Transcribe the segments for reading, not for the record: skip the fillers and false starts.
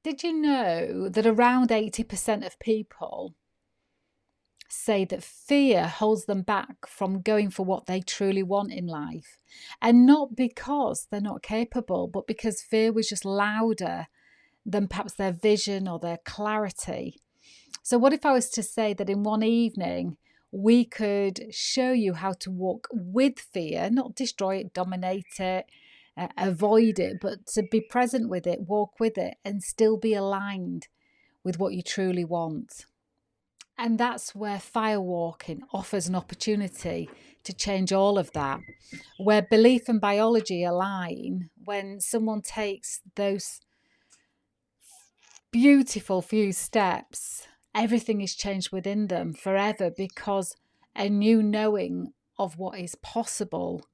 Did you know that around 80% of people say that fear holds them back from going for what they truly want in life? And not because they're not capable, but because fear was just louder than perhaps their vision or their clarity. So what if I was to say that in one evening, we could show you how to walk with fear, not destroy it, dominate it, avoid it, but to be present with it, walk with it, and still be aligned with what you truly want. And that's where firewalking offers an opportunity to change all of that, where belief and biology align. When someone takes those beautiful few steps, everything is changed within them forever, because a new knowing of what is possible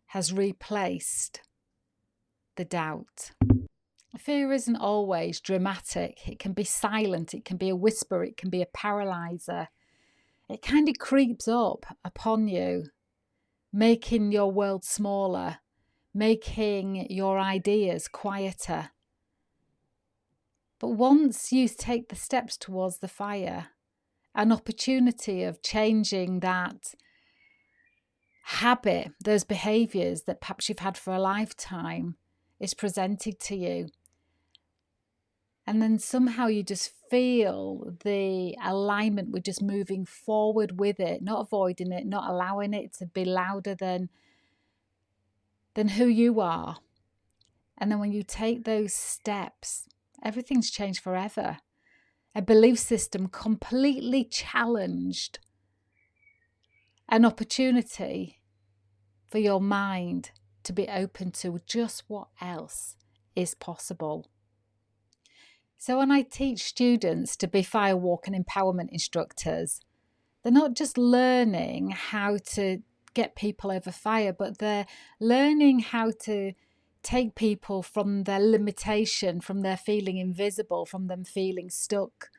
has replaced the doubt. Fear isn't always dramatic. It can be silent, it can be a whisper, it can be a paralyzer. It kind of creeps up upon you, making your world smaller, making your ideas quieter. But once you take the steps towards the fire, an opportunity of changing that habit, those behaviours that perhaps you've had for a lifetime, is presented to you. And then somehow you just feel the alignment with just moving forward with it, not avoiding it, not allowing it to be louder than who you are. And then when you take those steps, everything's changed forever. A belief system completely challenged. An opportunity for your mind to be open to just what else is possible. So when I teach students to be firewalk and empowerment instructors, they're not just learning how to get people over fire, but they're learning how to take people from their limitation, from their feeling invisible, from them feeling stuck,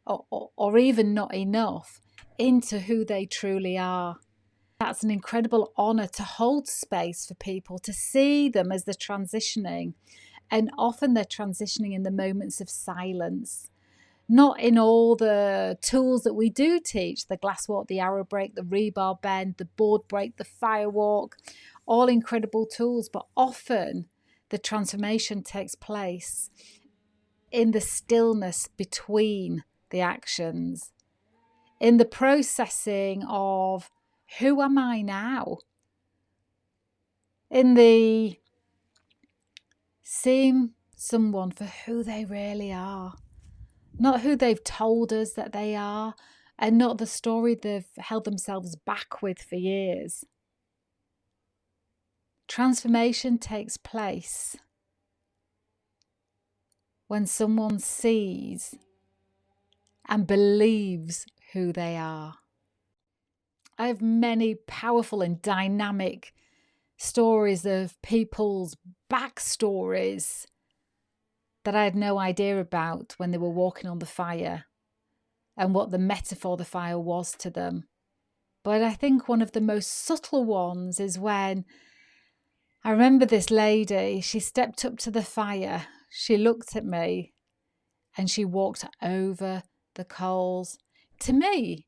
or even not enough, into who they truly are. That's an incredible honour, to hold space for people, to see them as they're transitioning. And often they're transitioning in the moments of silence, not in all the tools that we do teach, the glasswalk, the arrow break, the rebar bend, the board break, the firewalk, all incredible tools. But often the transformation takes place in the stillness between the actions, in the processing of who am I now, in the seeing someone for who they really are, not who they've told us that they are, and not the story they've held themselves back with for years. Transformation takes place when someone sees and believes who they are. I have many powerful and dynamic stories of people's backstories that I had no idea about when they were walking on the fire, and what the metaphor the fire was to them. But I think one of the most subtle ones is when I remember this lady, she stepped up to the fire, she looked at me, and she walked over the coals. To me,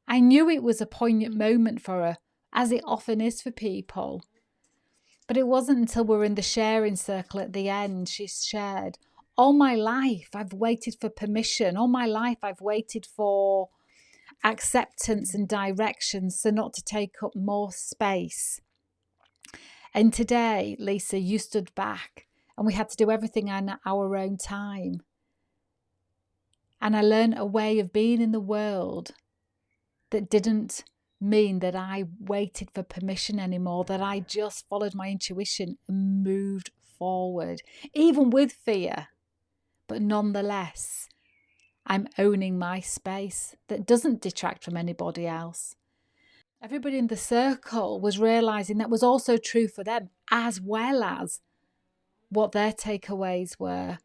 I knew it was a poignant moment for her, as it often is for people. But it wasn't until we were in the sharing circle at the end, she shared, all my life I've waited for permission. All my life I've waited for acceptance and direction, so not to take up more space. And today, Lisa, you stood back and we had to do everything on our own time. And I learned a way of being in the world that didn't mean that I waited for permission anymore, that I just followed my intuition and moved forward, even with fear. But nonetheless, I'm owning my space that doesn't detract from anybody else. Everybody in the circle was realising that was also true for them, as well as what their takeaways were.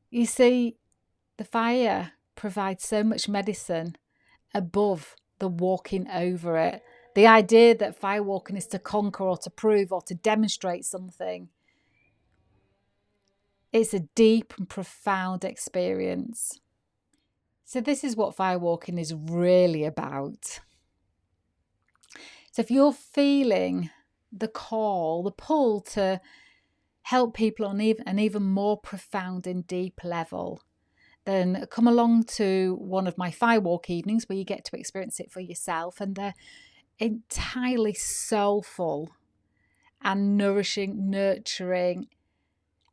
You see, the fire provides so much medicine above the walking over it. The idea that firewalking is to conquer or to prove or to demonstrate something It's a deep and profound experience. So this is what firewalking is really about. So if you're feeling the call, the pull to help people on an even more profound and deep level, then come along to one of my Firewalk evenings where you get to experience it for yourself. And they're entirely soulful and nourishing, nurturing,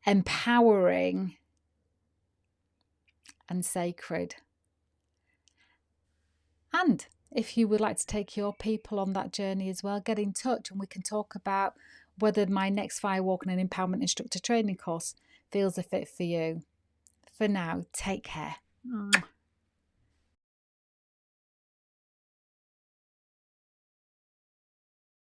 empowering, and sacred. And if you would like to take your people on that journey as well, get in touch and we can talk about whether my next Firewalking and Empowerment Instructor Training course feels a fit for you. For now, take care.